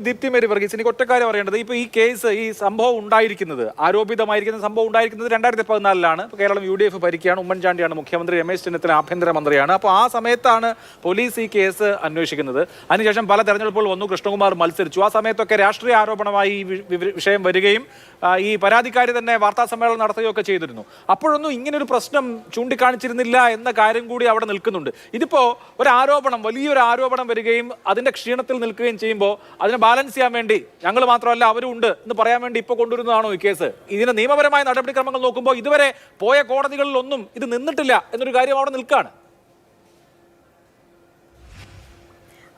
Deepthi Mary Varghese എനിക്ക് ഒറ്റക്കാര്യം പറയേണ്ടത് ഇപ്പൊ ഈ കേസ് ഈ സംഭവം ഉണ്ടായിരിക്കുന്നത് ആരോപിതമായിരിക്കുന്ന സംഭവം ഉണ്ടായിരിക്കുന്നത് 2014 കേരളം UDF ഭരിക്കുകയാണ്. ഉമ്മൻചാണ്ടിയാണ് മുഖ്യമന്ത്രി, രമേശ് ചെന്നിത്തല ആഭ്യന്തരമന്ത്രിയാണ്. അപ്പോൾ ആ സമയത്താണ് പോലീസ് ഈ കേസ് അന്വേഷിക്കുന്നത്. അതിനുശേഷം പല തെരഞ്ഞെടുപ്പുകൾ വന്നു, കൃഷ്ണകുമാർ മത്സരിച്ചു. ആ സമയത്തൊക്കെ രാഷ്ട്രീയ ആരോപണമായി ഈ വിഷയം വരികയും ഈ പരാതിക്കാരി തന്നെ വാർത്താ സമ്മേളനം നടത്തുകയൊക്കെ ചെയ്തിരുന്നു. അപ്പോഴൊന്നും ഇങ്ങനൊരു പ്രശ്നം ചൂണ്ടിക്കാണിച്ചിരുന്നില്ല എന്ന കാര്യം കൂടി അവിടെ നിൽക്കുന്നുണ്ട്. ഇതിപ്പോ ഒരു ആരോപണം, വലിയൊരു ആരോപണം വരികയും അതിന്റെ ക്ഷീണത്തിൽ നിൽക്കുകയും ചെയ്യുമ്പോൾ അതിനെ ബാലൻസ് ചെയ്യാൻ വേണ്ടി ഞങ്ങൾ മാത്രമല്ല അവരും ഉണ്ട് എന്ന് പറയാൻ വേണ്ടി ഇപ്പോൾ കൊണ്ടുവരുന്നതാണോ ഈ കേസ്? ഇതിന് നിയമപരമായ നടപടിക്രമങ്ങൾ നോക്കുമ്പോൾ ഇതുവരെ പോയ കോടതികളിലൊന്നും ഇത് നിന്നിട്ടില്ല എന്നൊരു കാര്യം അവിടെ നിൽക്കുകയാണ്.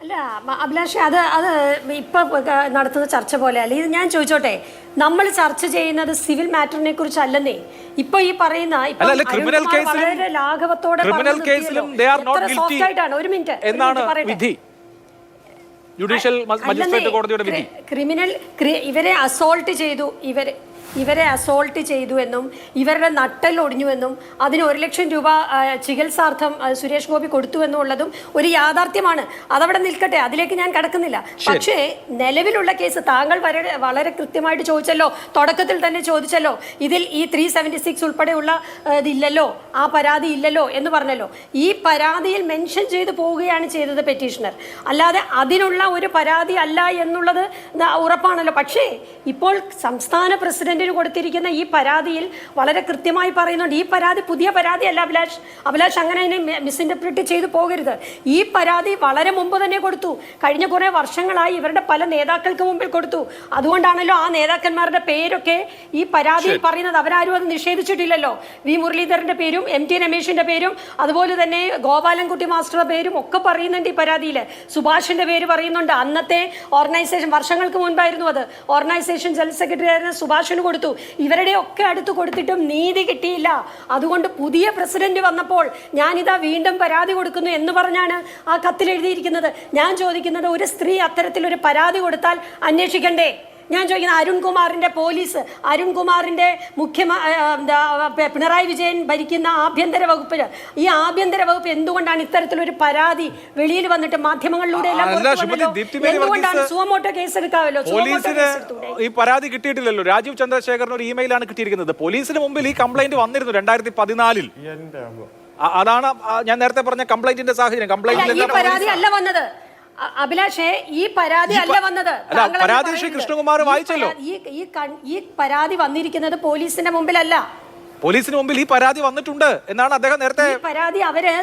അല്ല അഭിലാഷ്, അത് ഇപ്പം നടത്തുന്ന ചർച്ച പോലെ അല്ല. ഇത് ഞാൻ ചോദിച്ചോട്ടെ, നമ്മൾ ചർച്ച ചെയ്യുന്നത് സിവിൽ മാറ്ററിനെ കുറിച്ചല്ലെന്നേ. ഇപ്പൊ ഈ പറയുന്ന വളരെ ലാഘവത്തോടെ ഒരു മിനിറ്റ് ക്രിമിനൽ ഇവരെ അസോൾട്ട് ചെയ്തു, ഇവരെ അസോൾട്ട് ചെയ്തു എന്നും ഇവരുടെ നട്ടൽ ഒടിഞ്ഞുവെന്നും അതിന് 1 ലക്ഷം രൂപ ചികിത്സാർത്ഥം സുരേഷ് ഗോപി കൊടുത്തു എന്നുള്ളതും ഒരു യാഥാർത്ഥ്യമാണ്. അതവിടെ നിൽക്കട്ടെ, അതിലേക്ക് ഞാൻ കടക്കുന്നില്ല. പക്ഷേ നിലവിലുള്ള കേസ് താങ്കൾ വളരെ കൃത്യമായിട്ട് ചോദിച്ചല്ലോ, തുടക്കത്തിൽ തന്നെ ചോദിച്ചല്ലോ, ഇതിൽ ഈ 376 ഉൾപ്പെടെയുള്ള ഇതില്ലല്ലോ, ആ പരാതി ഇല്ലല്ലോ എന്ന് പറഞ്ഞല്ലോ. ഈ പരാതിയിൽ മെൻഷൻ ചെയ്തു പോവുകയാണ് ചെയ്തത് പെറ്റീഷണർ, അല്ലാതെ അതിനുള്ള ഒരു പരാതി അല്ല എന്നുള്ളത് ഉറപ്പാണല്ലോ. പക്ഷേ ഇപ്പോൾ സംസ്ഥാന പ്രസിഡന്റ് കൊടുത്തിരിക്കുന്ന ഈ പരാതിയിൽ വളരെ കൃത്യമായി പറയുന്നുണ്ട്, ഈ പരാതി പുതിയ പരാതിയല്ല അഭിലാഷ് അങ്ങനെ അതിനെ മിസ്ഇന്റർപ്രിറ്റ് ചെയ്തു പോകരുത്. ഈ പരാതി വളരെ മുമ്പ് തന്നെ കൊടുത്തു, കഴിഞ്ഞ കുറെ വർഷങ്ങളായി ഇവരുടെ പല നേതാക്കൾക്ക് മുമ്പിൽ കൊടുത്തു. അതുകൊണ്ടാണല്ലോ ആ നേതാക്കന്മാരുടെ പേരൊക്കെ ഈ പരാതിയിൽ പറയുന്നത്. അവരാരും അത് നിഷേധിച്ചിട്ടില്ലല്ലോ. വി മുരളീധരന്റെ പേരും MT രമേശിന്റെ പേരും അതുപോലെ തന്നെ ഗോപാലൻകുട്ടി മാസ്റ്ററുടെ പേരും ഒക്കെ പറയുന്നുണ്ട് ഈ പരാതിയിൽ. സുഭാഷിന്റെ പേര് പറയുന്നുണ്ട്. അന്നത്തെ ഓർഗനൈസേഷൻ, വർഷങ്ങൾക്ക് മുൻപായിരുന്നു അത്, ഓർഗനൈസേഷൻ ജനറൽ സെക്രട്ടറി ആയിരുന്ന സുഭാഷിന് കൊടുത്തു. ഇവരുടെ ഒക്കെ അടുത്ത് കൊടുത്തിട്ടും നീതി കിട്ടിയില്ല. അതുകൊണ്ട് പുതിയ പ്രസിഡന്റ് വന്നപ്പോൾ ഞാനിതാ വീണ്ടും പരാതി കൊടുക്കുന്നു എന്ന് പറഞ്ഞാണ് ആ കത്തിൽ എഴുതിയിരിക്കുന്നത്. ഞാൻ ചോദിക്കുന്നത്, ഒരു സ്ത്രീ അത്തരത്തിലൊരു പരാതി കൊടുത്താൽ അന്വേഷിക്കണ്ടേ? ഞാൻ ചോദിക്കുന്നത്, അരുൺകുമാറിന്റെ പിണറായി വിജയൻ ഭരിക്കുന്ന ആഭ്യന്തര വകുപ്പിൽ ഈ ആഭ്യന്തര വകുപ്പ് എന്തുകൊണ്ടാണ് ഇത്തരത്തിലൊരു പരാതി വെളിയിൽ വന്നിട്ട് മാധ്യമങ്ങളിലൂടെ എന്തുകൊണ്ടാണ് സുവമോട്ടോ കേസ് എടുക്കാമല്ലോ? ഈ പരാതി കിട്ടിയിട്ടില്ലല്ലോ. രാജീവ് ചന്ദ്രശേഖറിന് ഒരു ഇമെയിലാണ് കിട്ടിയിരിക്കുന്നത്. പോലീസിന് മുമ്പിൽ ഈ കംപ്ലൈന്റ് വന്നിരുന്നു 2014. അതാണ് ഞാൻ നേരത്തെ പറഞ്ഞ കംപ്ലൈന്റിന്റെ സാഹചര്യം. കംപ്ലൈന്റ് പരാതി അല്ല വന്നത് അഭിലാഷേ, ഈ പരാതി അല്ല വന്നത്. പരാതി ശ്രീ കൃഷ്ണകുമാർ വായിച്ചല്ലോ. ഈ പരാതി വന്നിരിക്കുന്നത് പോലീസിന്റെ മുമ്പിലല്ല. പോലീസിന് മുമ്പിൽ ഈ പരാതി വന്നിട്ടുണ്ട് എന്നാണ് അദ്ദേഹം നേരത്തെ പരാതി അവര്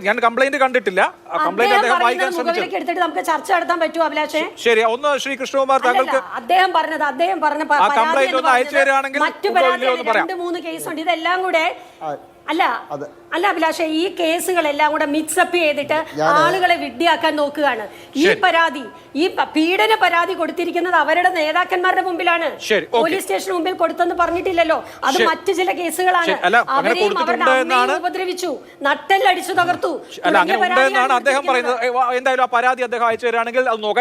ഞാൻ കംപ്ലൈന്റ് കണ്ടിട്ടില്ല. കംപ്ലൈന്റ് അദ്ദേഹം വായിക്കാൻ ശ്രമിച്ചു. നമുക്ക് ചർച്ച നടത്താൻ പറ്റുമോ അഭിലാഷേ? ശരി, ഒന്ന് ശ്രീ കൃഷ്ണകുമാർ താങ്കൾക്ക് അദ്ദേഹം പറഞ്ഞ കംപ്ലൈന്റ് ഒന്ന് അയച്ചു തരാണെങ്കിൽ മറ്റു പരാതി 2-3 കേസുണ്ട്. ഇതെല്ലാം കൂടെ അല്ല അഭിലാഷേ, ഈ കേസുകളെല്ലാം കൂടെ മിക്സപ്പ് ചെയ്തിട്ട് ആളുകളെ വിഡ്ഢിയാക്കാൻ നോക്കുകയാണ്. ഈ പരാതി, ഈ പീഡന പരാതി കൊടുത്തിരിക്കുന്നത് അവരുടെ നേതാക്കന്മാരുടെ മുമ്പിലാണ്. പോലീസ് സ്റ്റേഷന് മുമ്പിൽ കൊടുത്തെന്ന് പറഞ്ഞിട്ടില്ലല്ലോ. അത് മറ്റു ചില കേസുകളാണ്. അവരെയും അവരുടെ അമ്മയും ഉപദ്രവിച്ചു, നട്ടെല്ലടിച്ചു തകർത്തു. അദ്ദേഹം പറയുന്നത്. എന്തായാലും ആ പരാതി അദ്ദേഹം അയച്ചു തരാണെങ്കിൽ അത് നോക്കാൻ